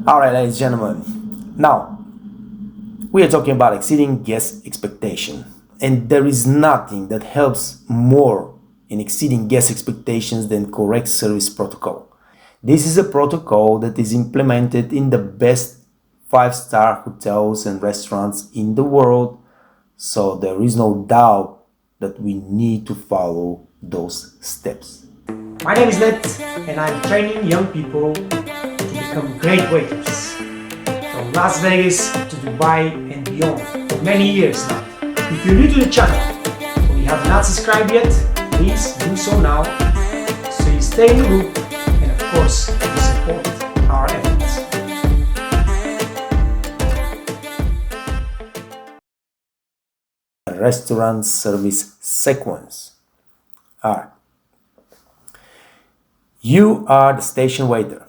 Alright, ladies and gentlemen, now we are talking about exceeding guest expectation, and there is nothing that helps more in exceeding guest expectations than correct service protocol. This is a protocol that is implemented in the best 5-star hotels and restaurants in the world, so there is no doubt that we need to follow those steps. My name is Ned, and I'm training young people to become great waiters. From Las Vegas to Dubai and beyond for many years now. If you're new to the channel or you have not subscribed yet, please do so now so you stay in the loop and of course you support our efforts. Restaurant service sequence. Alright. You are the station waiter.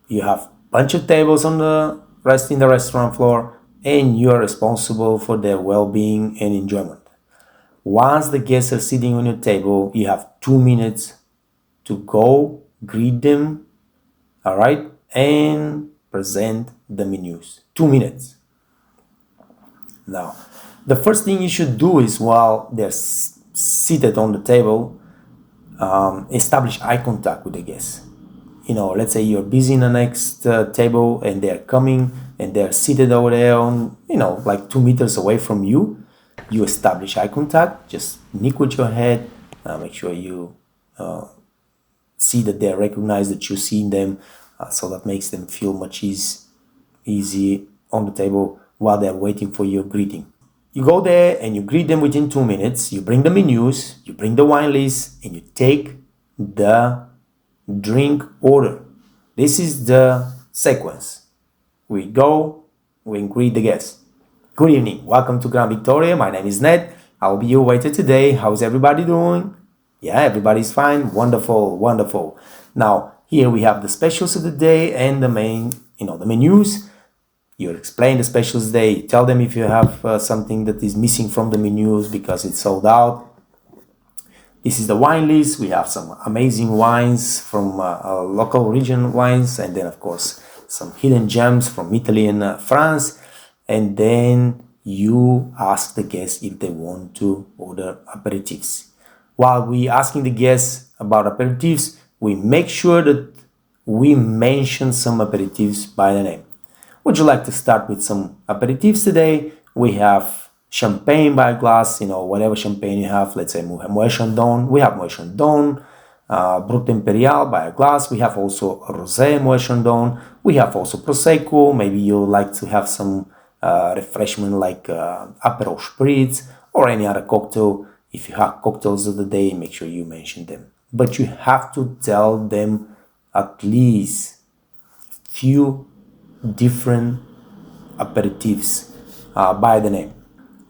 You have a bunch of tables in the restaurant floor, and you are responsible for their well-being and enjoyment. Once the guests are sitting on your table, you have 2 minutes to go greet them, all right, and present the menus. 2 minutes. Now, the first thing you should do is, while they're seated on the table, establish eye contact with the guests. Let's say you're busy in the next table and they're coming and they're seated over there on, like 2 meters away from you. You establish eye contact, just nick with your head, make sure you see that they recognize that you're seeing them, so that makes them feel much easy on the table while they're waiting for your greeting. You go there and you greet them within 2 minutes. You bring the menus, you bring the wine list, and you take the drink order. This is the sequence. We go, we greet the guests. Good evening, welcome to Grand Victoria. My name is Ned. I'll be your waiter today. How's everybody doing? Yeah, everybody's fine. Wonderful, wonderful. Now, here we have the specials of the day and the menus. You explain the specials today. You tell them if you have something that is missing from the menus because it's sold out. This is the wine list. We have some amazing wines from local region wines, and then of course some hidden gems from Italy and France. And then you ask the guests if they want to order aperitifs. While we asking the guests about aperitifs, we make sure that we mention some aperitifs by the name. Would you like to start with some aperitifs today? We have champagne by a glass, whatever champagne you have. Let's say Moët Chandon. We have Moët Chandon, Brut Imperial by a glass. We have also Rosé Moët Chandon. We have also Prosecco. Maybe you like to have some refreshment like Aperol Spritz or any other cocktail. If you have cocktails of the day, make sure you mention them. But you have to tell them at least few different aperitifs by the name.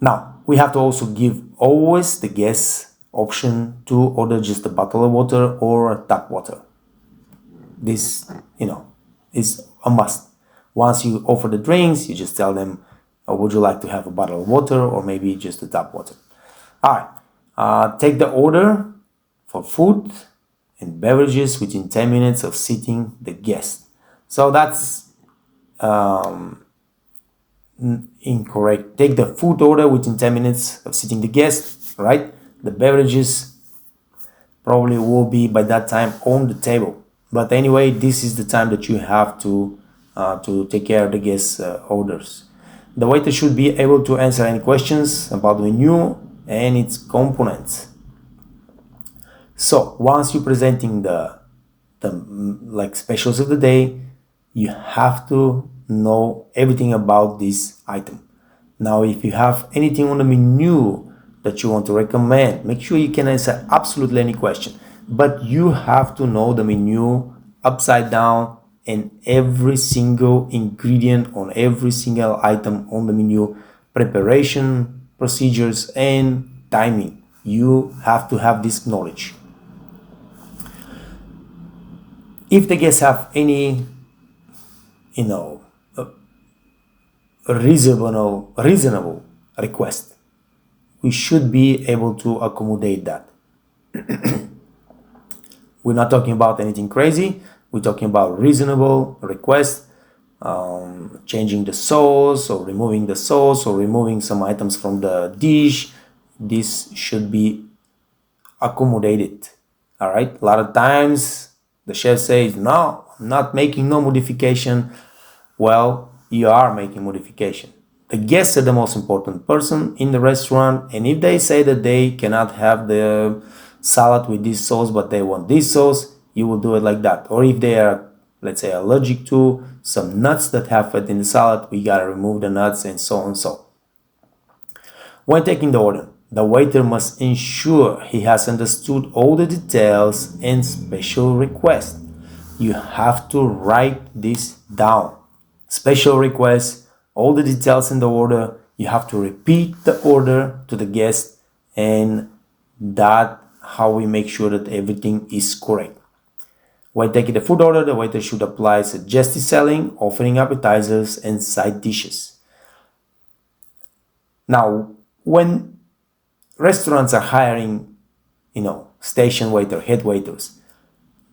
Now, we have to also give always the guests option to order just a bottle of water or a tap water. This, is a must. Once you offer the drinks, you just tell them, would you like to have a bottle of water or maybe just a tap water? All right, take the order for food and beverages within 10 minutes of seating the guest. So that's incorrect. Take the food order within 10 minutes of seating the guest, right? The beverages probably will be by that time on the table. But anyway, this is the time that you have to take care of the guest orders. The waiter should be able to answer any questions about the menu and its components. So once you're presenting the specials of the day, you have to know everything about this item. Now, if you have anything on the menu that you want to recommend, make sure you can answer absolutely any question. But you have to know the menu upside down and every single ingredient on every single item on the menu, preparation, procedures, and timing. You have to have this knowledge. If the guests have any reasonable request, we should be able to accommodate that. We're not talking about anything crazy. We're talking about reasonable requests. changing the sauce or removing the sauce or removing some items from the dish. This should be accommodated. All right, a lot of times the chef says, no, I'm not making no modification. Well, you are making modification. The guests are the most important person in the restaurant, and if they say that they cannot have the salad with this sauce but they want this sauce, you will do it like that. Or if they are, let's say, allergic to some nuts that have it in the salad, we gotta remove the nuts, and so on. So when taking the order, the waiter must ensure he has understood all the details and special requests. You have to write this down. Special requests, all the details in the order. You have to repeat the order to the guest, and that how we make sure that everything is correct. When taking the food order, the waiter should apply suggestive selling, offering appetizers and side dishes. Now, when restaurants are hiring, station waiter, head waiters,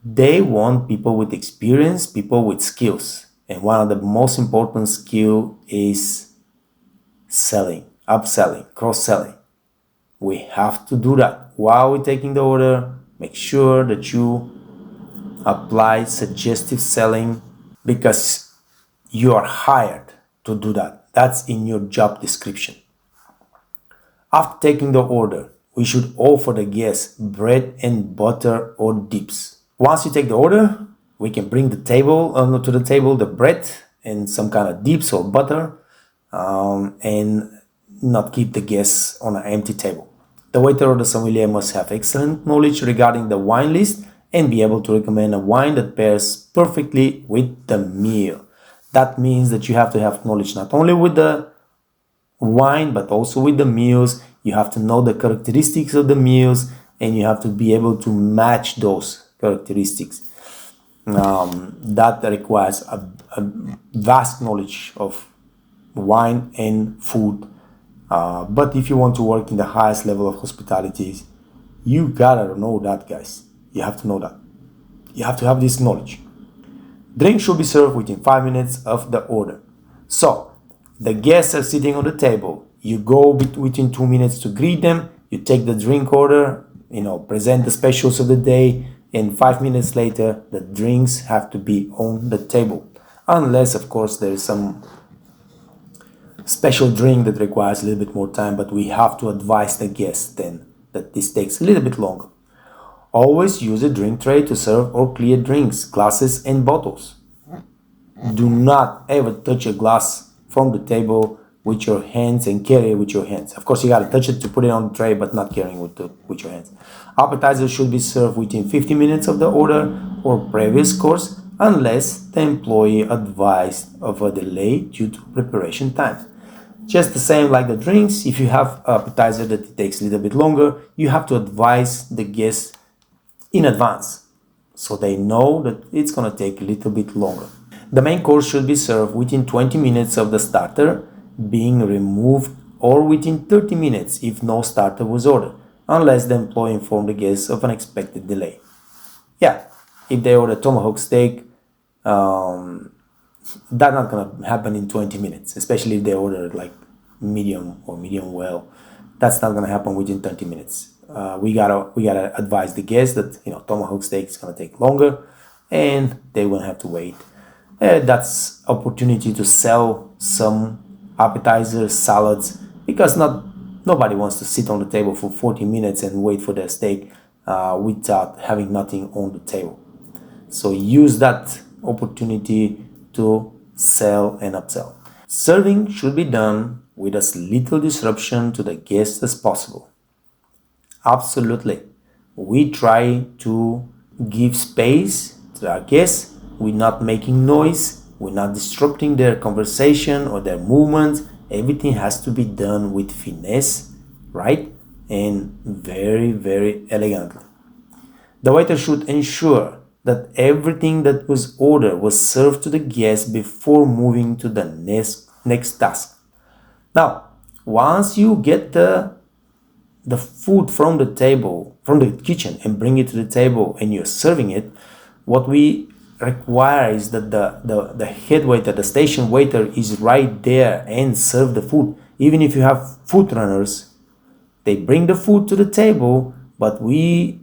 they want people with experience, people with skills. And one of the most important skill is selling, upselling, cross-selling. We have to do that. While we're taking the order, make sure that you apply suggestive selling, because you are hired to do that. That's in your job description. After taking the order, we should offer the guests bread and butter or dips. Once you take the order, we can bring to the table the bread and some kind of dips or butter, and not keep the guests on an empty table. The waiter or the sommelier must have excellent knowledge regarding the wine list and be able to recommend a wine that pairs perfectly with the meal. That means that you have to have knowledge not only with the wine but also with the meals. You have to know the characteristics of the meals, and you have to be able to match those characteristics. That requires a vast knowledge of wine and food. But if you want to work in the highest level of hospitality, you gotta know that, guys. You have to know that. You have to have this knowledge. Drinks should be served within 5 minutes of the order. So, the guests are sitting on the table. You go within 2 minutes to greet them. You take the drink order, present the specials of the day, and 5 minutes later, the drinks have to be on the table. Unless, of course, there is some special drink that requires a little bit more time, but we have to advise the guests then that this takes a little bit longer. Always use a drink tray to serve or clear drinks, glasses and bottles. Do not ever touch a glass from the table with your hands and carry it with your hands. Of course, you gotta touch it to put it on the tray, but not carrying with your hands. Appetizers should be served within 50 minutes of the order or previous course, unless the employee advised of a delay due to preparation time. Just the same like the drinks, if you have appetizer that it takes a little bit longer, you have to advise the guests in advance so they know that it's gonna take a little bit longer. The main course should be served within 20 minutes of the starter being removed, or within 30 minutes if no starter was ordered, unless the employee informed the guests of an expected delay. Yeah, if they order tomahawk steak, that's not gonna happen in 20 minutes, especially if they order like medium or medium well. That's not gonna happen within 30 minutes. We gotta advise the guests that tomahawk steak is gonna take longer, and they won't have to wait. That's opportunity to sell some appetizers, salads, because nobody wants to sit on the table for 40 minutes and wait for their steak without having nothing on the table. So use that opportunity to sell and upsell. Serving should be done with as little disruption to the guests as possible. Absolutely. We try to give space to our guests. We're not making noise. We're not disrupting their conversation or their movements. Everything has to be done with finesse, right? And very, very elegantly. The waiter should ensure that everything that was ordered was served to the guest before moving to the next task. Now, once you get the food from the kitchen and bring it to the table and you're serving it, what we requires that the head waiter, the station waiter, is right there and serve the food. Even if you have food runners, they bring the food to the table, but we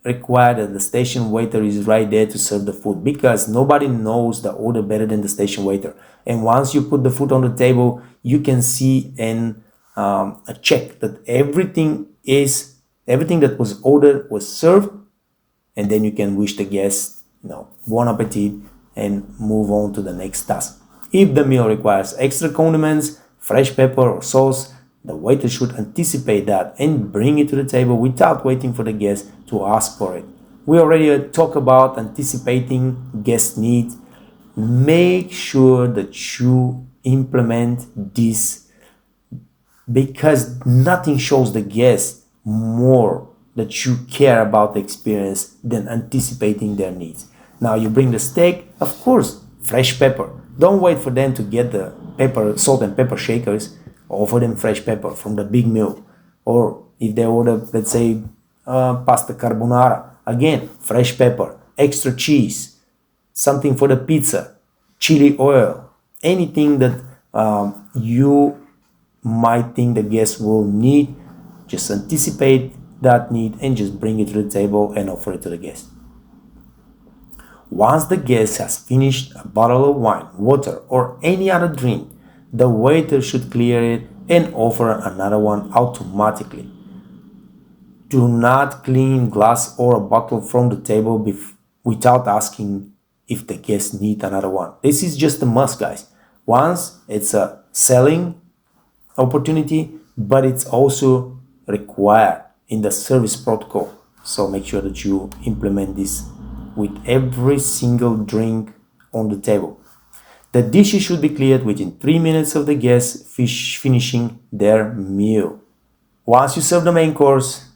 require that the station waiter is right there to serve the food, because nobody knows the order better than the station waiter. And once you put the food on the table, you can see and check that everything that was ordered was served, and then you can wish the guest, bon appetit, and move on to the next task. If the meal requires extra condiments, fresh pepper or sauce, the waiter should anticipate that and bring it to the table without waiting for the guest to ask for it. We already talked about anticipating guest needs. Make sure that you implement this, because nothing shows the guest more that you care about the experience than anticipating their needs. Now you bring the steak, of course, fresh pepper. Don't wait for them to get the salt and pepper shakers. Offer them fresh pepper from the big meal. Or if they order, let's say, pasta carbonara, again, fresh pepper, extra cheese, something for the pizza, chili oil, anything that you might think the guest will need, just anticipate that need and just bring it to the table and offer it to the guest. Once the guest has finished a bottle of wine, water, or any other drink, the waiter should clear it and offer another one automatically. Do not clean glass or a bottle from the table without asking if the guest needs another one. This is just a must, guys. Once, it's a selling opportunity, but it's also required in the service protocol. So make sure that you implement this with every single drink on the table. The dishes should be cleared within 3 minutes of the guest finishing their meal. Once you serve the main course,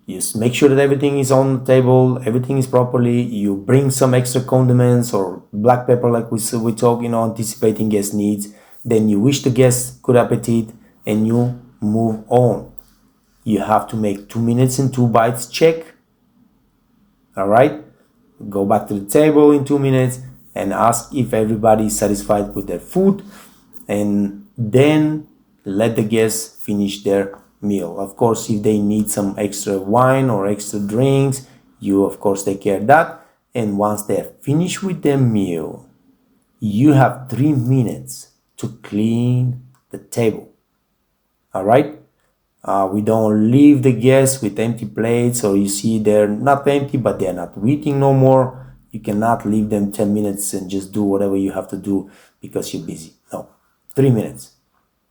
just make sure that everything is on the table, everything is properly. You bring some extra condiments or black pepper, like we talk, anticipating guest needs. Then you wish the guest good appetite and you move on. You have to make 2 minutes and 2 bites check. All right, go back to the table in 2 minutes and ask if everybody is satisfied with their food, and then let the guests finish their meal. Of course, if they need some extra wine or extra drinks, you of course take care of that. And once they're finished with their meal, you have 3 minutes to clean the table. All right, we don't leave the guests with empty plates, or you see they're not empty but they're not eating no more. You cannot leave them 10 minutes and just do whatever you have to do because you're busy. No, 3 minutes.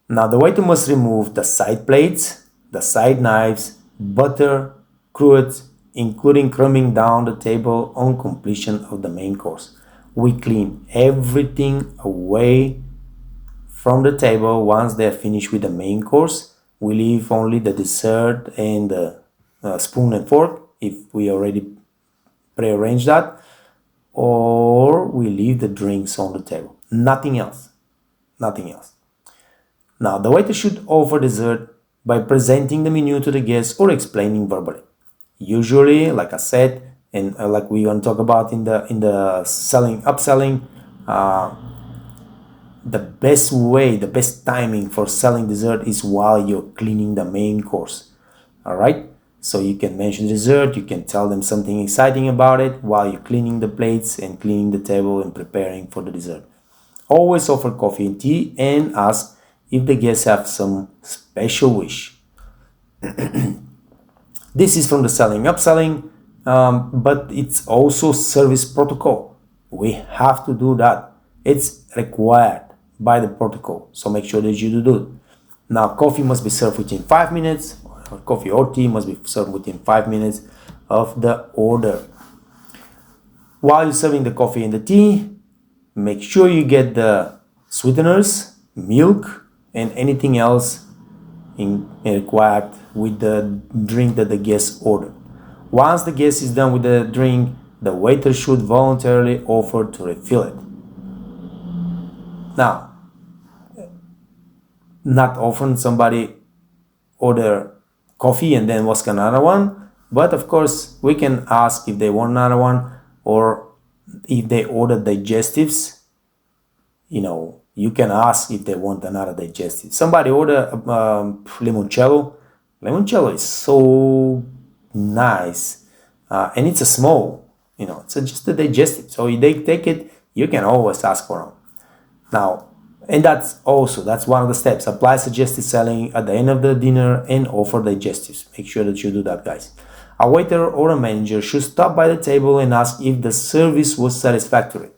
Now the waiter must remove the side plates, the side knives, butter, cruets, including crumbing down the table on completion of the main course. We clean everything away from the table once they're finished with the main course. We leave only the dessert and the spoon and fork if we already prearranged that, or we leave the drinks on the table. Nothing else. Nothing else. Now, the waiter should offer dessert by presenting the menu to the guests or explaining verbally. Usually, like I said, and like we're going to talk about in the upselling, the best way, the best timing for selling dessert is while you're cleaning the main course. All right? So you can mention dessert, you can tell them something exciting about it while you're cleaning the plates and cleaning the table and preparing for the dessert. Always offer coffee and tea and ask if the guests have some special wish. This is from the upselling, but it's also service protocol. We have to do that. It's required by the protocol. So make sure that you do it. Now, coffee must be served within 5 minutes. Or coffee or tea must be served within 5 minutes of the order. While you're serving the coffee and the tea, make sure you get the sweeteners, milk, and anything else required with the drink that the guest ordered. Once the guest is done with the drink, the waiter should voluntarily offer to refill it. Now, not often somebody order coffee and then ask another one, but of course we can ask if they want another one, or If they order digestives, you can ask if they want another digestive. Somebody order limoncello. Limoncello is so nice, and it's a small, it's just a digestive. So if they take it, you can always ask for them. Now, and that's one of the steps. Apply suggestive selling at the end of the dinner and offer digestives. Make sure that you do that, guys. A waiter or a manager should stop by the table and ask if the service was satisfactory.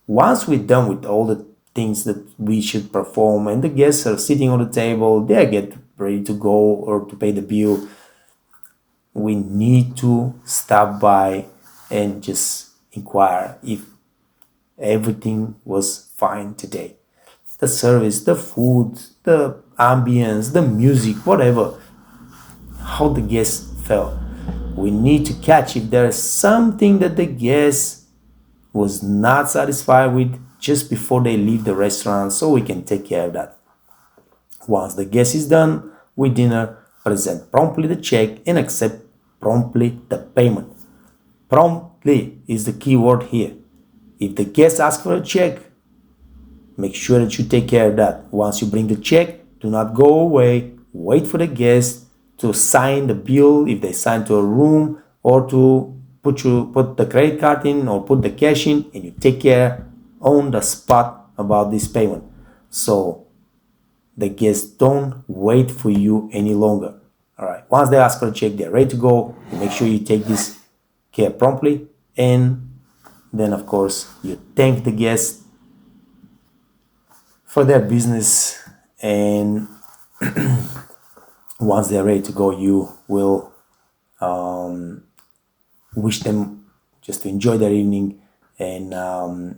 Once we're done with all the things that we should perform and the guests are sitting on the table, they get ready to go or to pay the bill, we need to stop by and just inquire if everything was fine today. The service, the food, the ambience, the music, whatever, how the guests felt. We need to catch if there is something that the guest was not satisfied with just before they leave the restaurant, so we can take care of that. Once the guest is done with dinner, present promptly the check and accept promptly the payment. Promptly is the key word here. If the guest asks for a check, make sure that you take care of that. Once you bring the check, do not go away. Wait for the guest to sign the bill if they sign to a room, or to put the credit card in or put the cash in, and you take care on the spot about this payment. So the guests don't wait for you any longer. All right. Once they ask for a check, they're ready to go. You make sure you take this care promptly, and then of course you thank the guest for their business, and once they're ready to go, you will wish them just to enjoy their evening and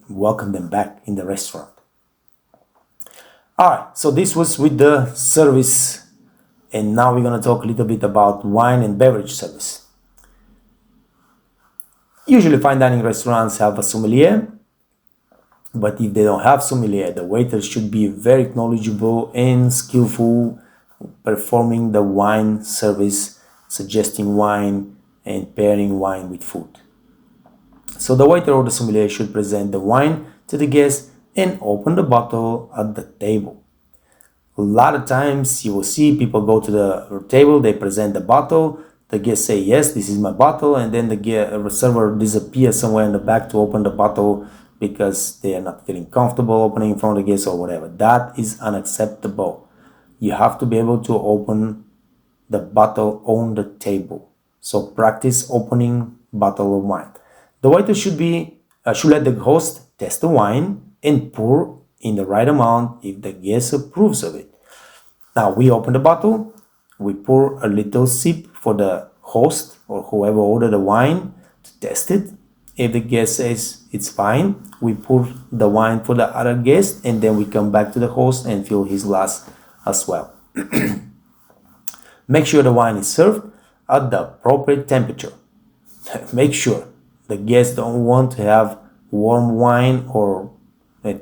welcome them back in the restaurant. All right, so this was with the service, and now we're going to talk a little bit about wine and beverage service. Usually fine dining restaurants have a sommelier, but if they don't have sommelier, the waiter should be very knowledgeable and skillful performing the wine service, suggesting wine and pairing wine with food. So the waiter or the sommelier should present the wine to the guest and open the bottle at the table. A lot of times you will see people go to the table, they present the bottle, the guest say, yes, this is my bottle, and then the server disappears somewhere in the back to open the bottle because they are not feeling comfortable opening in front of the guest or whatever. That is unacceptable. You have to be able to open the bottle on the table. So practice opening bottle of wine. The waiter should let the host test the wine and pour in the right amount if the guest approves of it. Now we open the bottle, we pour a little sip for the host or whoever ordered the wine to test it. If the guest says it's fine, we pour the wine for the other guest, and then we come back to the host and fill his glass as well. Make sure the wine is served at the appropriate temperature. Make sure the guests don't want to have warm wine or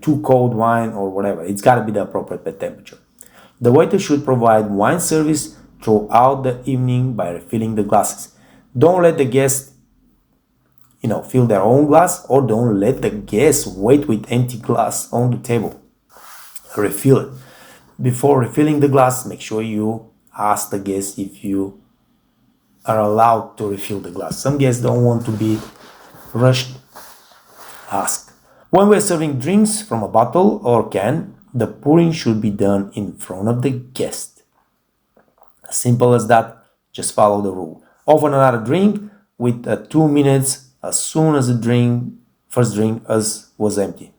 too cold wine or whatever. It's got to be the appropriate temperature. The waiter should provide wine service throughout the evening by refilling the glasses. Don't let the guests fill their own glass, or don't let the guests wait with empty glass on the table. Refill it. Before refilling the glass, make sure you ask the guest if you are allowed to refill the glass. Some guests don't want to be rushed. Ask. When we're serving drinks from a bottle or can, the pouring should be done in front of the guest. As simple as that. Just follow the rule. Offer another drink with 2 minutes as soon as the first drink was empty.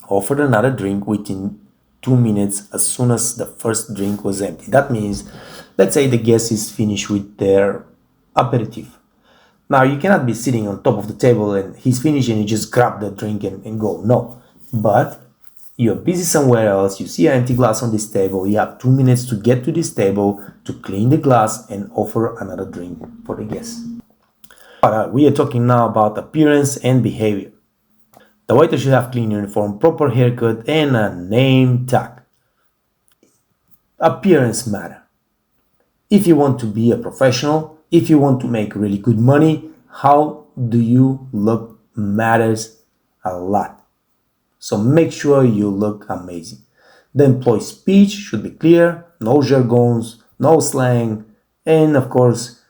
Offer another drink within 2 minutes as soon as the first drink was empty. That means, let's say the guest is finished with their aperitif. Now you cannot be sitting on top of the table and he's finished and you just grab the drink and go. No. But you're busy somewhere else, you see an empty glass on this table, you have 2 minutes to get to this table to clean the glass and offer another drink for the guest. We are talking now about appearance and behavior. The waiter should have clean uniform, proper haircut, and a name tag. Appearance matter. If you want to be a professional, if you want to make really good money, how do you look matters a lot. So make sure you look amazing. The employee speech should be clear, no jargons, no slang, and of course,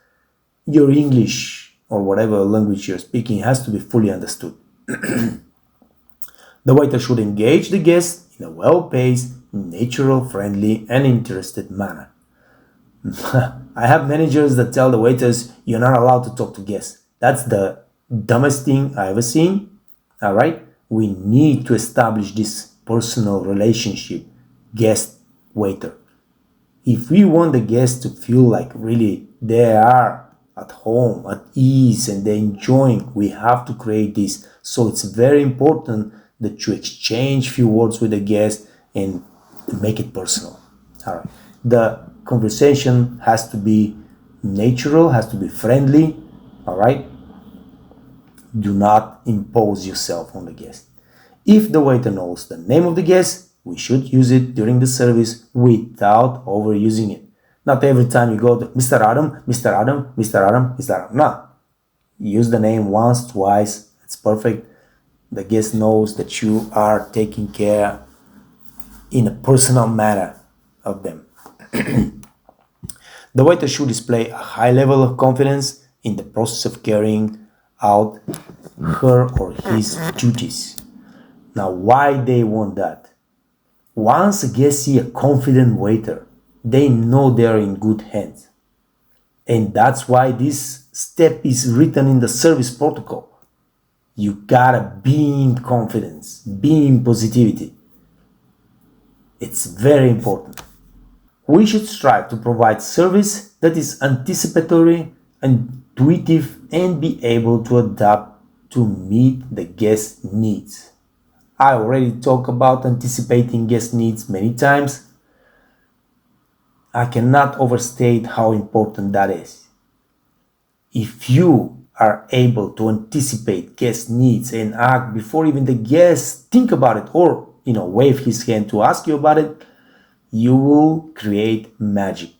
your English or whatever language you're speaking has to be fully understood. The waiter should engage the guest in a well-paced, natural, friendly, and interested manner. I have managers that tell the waiters you're not allowed to talk to guests. That's the dumbest thing I ever seen. All right? We need to establish this personal relationship, guest waiter. If we want the guests to feel like really they are at home, at ease, and they're enjoying, we have to create this. So it's very important that you exchange few words with the guest and make it personal. All right. The conversation has to be natural, has to be friendly. All right. Do not impose yourself on the guest. If the waiter knows the name of the guest, we should use it during the service without overusing it. Not every time you go to Mr. Adam, Mr. Adam, Mr. Adam, Mr. Adam. No. Use the name once, twice. It's perfect. The guest knows that you are taking care in a personal manner of them. The waiter should display a high level of confidence in the process of carrying out her or his duties. Now, why they want that? Once a guest see a confident waiter, they know they are in good hands. And that's why this step is written in the service protocol. You gotta be in confidence, be in positivity. It's very important. We should strive to provide service that is anticipatory, intuitive, and be able to adapt to meet the guest needs. I already talked about anticipating guest needs many times. I cannot overstate how important that is. If you are able to anticipate guest needs and act before even the guests think about it or wave his hand to ask you about it, you will create magic.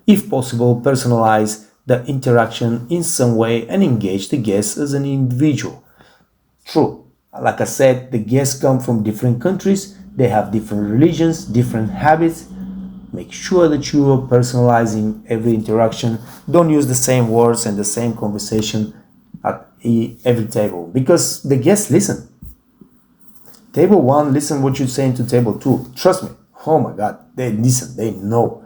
If possible, personalize the interaction in some way and engage the guest as an individual. True, like I said, the guests come from different countries, they have different religions, different habits. Make sure that you are personalizing every interaction. Don't use the same words and the same conversation at every table because the guests listen. Table 1, listen what you're saying to table 2. Trust me. Oh my God, they listen, they know.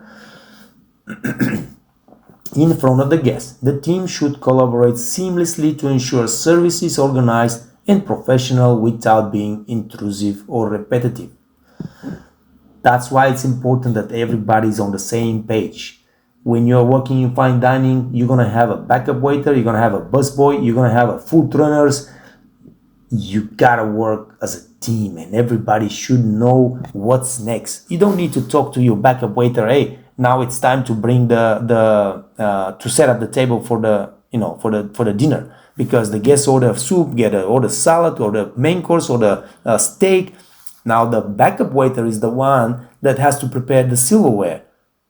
In front of the guest, the team should collaborate seamlessly to ensure service is organized and professional without being intrusive or repetitive. That's why it's important that everybody is on the same page. When you're working in fine dining, you're going to have a backup waiter, you're going to have a busboy, you're going to have a food runners. You got to work as a team and everybody should know what's next. You don't need to talk to your backup waiter, hey, now it's time to bring to set up the table for the dinner, because the guests order soup, order salad, or the main course, or the steak. Now the backup waiter is the one that has to prepare the silverware.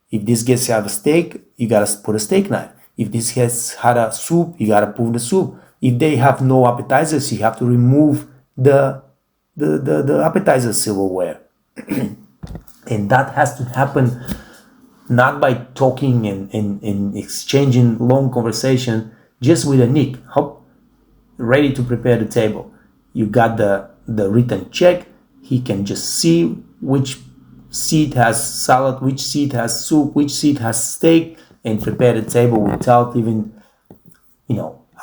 If these guests have a steak, you gotta put a steak knife. If these guests had a soup, you gotta put the soup. If they have no appetizers, you have to remove the appetizer silverware. And that has to happen not by talking and exchanging long conversation, just with a nick, hop, ready to prepare the table. You got the written check. He can just see which seat has salad, which seat has soup, which seat has steak, and prepare the table without even,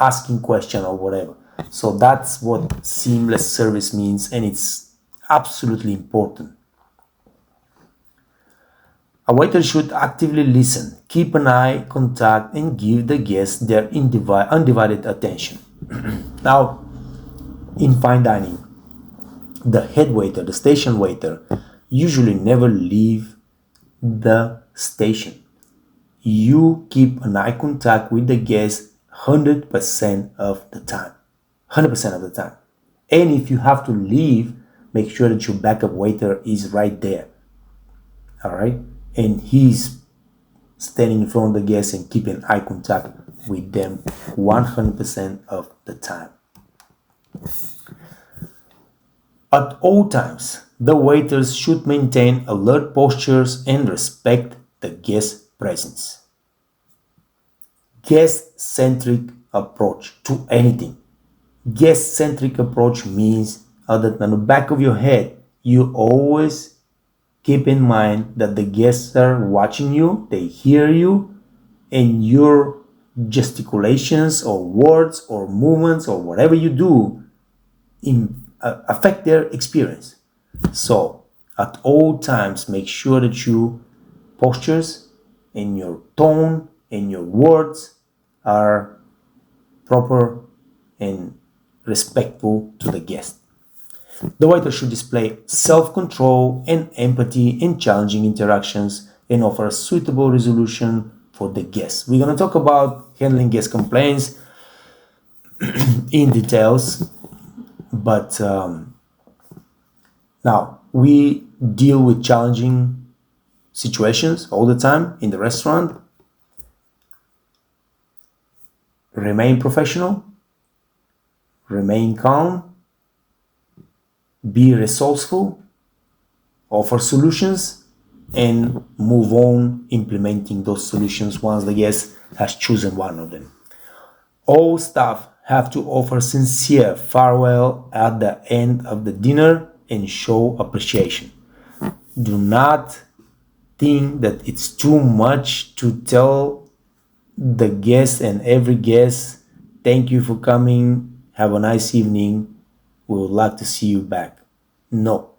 asking question or whatever. So that's what seamless service means, and it's absolutely important. A waiter should actively listen, keep an eye contact, and give the guests their undivided attention. Now, in fine dining, the head waiter, the station waiter, usually never leave the station. You keep an eye contact with the guest 100% of the time. 100% of the time. And if you have to leave, make sure that your backup waiter is right there. All right? And he's standing in front of the guest and keeping eye contact with them 100% of the time. At all times, the waiters should maintain alert postures and respect the guest presence. Guest-centric approach to anything. Guest-centric approach means that on the back of your head, you always keep in mind that the guests are watching you, they hear you, and your gesticulations or words or movements or whatever you do affect their experience. So at all times, make sure that your postures and your tone and your words are proper and respectful to the guest. The waiter should display self-control and empathy in challenging interactions and offer a suitable resolution for the guests. We're going to talk about handling guest complaints in details, but now we deal with challenging situations all the time in the restaurant. Remain professional, remain calm, be resourceful, offer solutions, and move on implementing those solutions once the guest has chosen one of them. All staff have to offer sincere farewell at the end of the dinner and show appreciation. Do not think that it's too much to tell the guest and every guest, thank you for coming, have a nice evening, we would like to see you back. No.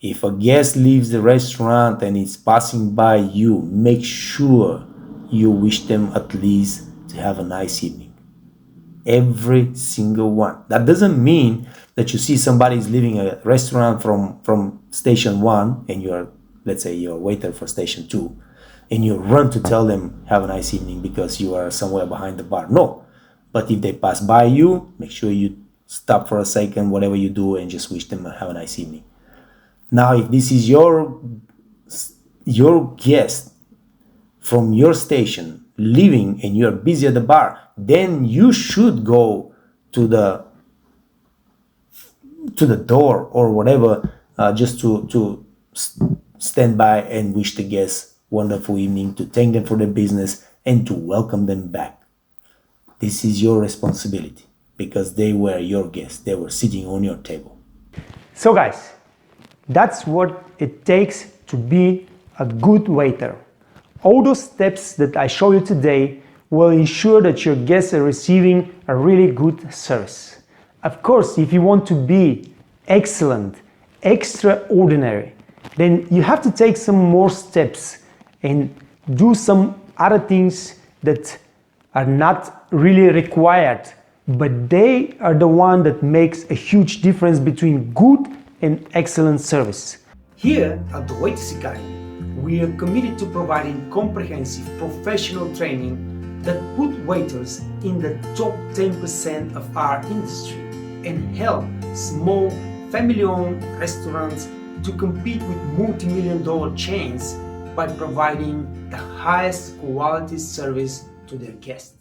If a guest leaves the restaurant and is passing by you, make sure you wish them at least to have a nice evening. Every single one. That doesn't mean that you see somebody is leaving a restaurant from station 1 and you're, let's say you're a waiter for station 2, and you run to tell them have a nice evening because you are somewhere behind the bar. No. But if they pass by you, make sure you stop for a second, whatever you do, and just wish them have a nice evening. Now, if this is your guest from your station leaving and you're busy at the bar, then you should go to the door or whatever, just to stand by and wish the guests wonderful evening, to thank them for their business and to welcome them back. This is your responsibility because they were your guests. They were sitting on your table. So guys, that's what it takes to be a good waiter. All those steps that I show you today will ensure that your guests are receiving a really good service. Of course, if you want to be excellent, extraordinary, then you have to take some more steps and do some other things that are not really required, but they are the one that makes a huge difference between good and excellent service. Here at the Waiters Academy, we are committed to providing comprehensive professional training that put waiters in the top 10% of our industry and help small family-owned restaurants to compete with multi-million-dollar chains by providing the highest quality service to their guests.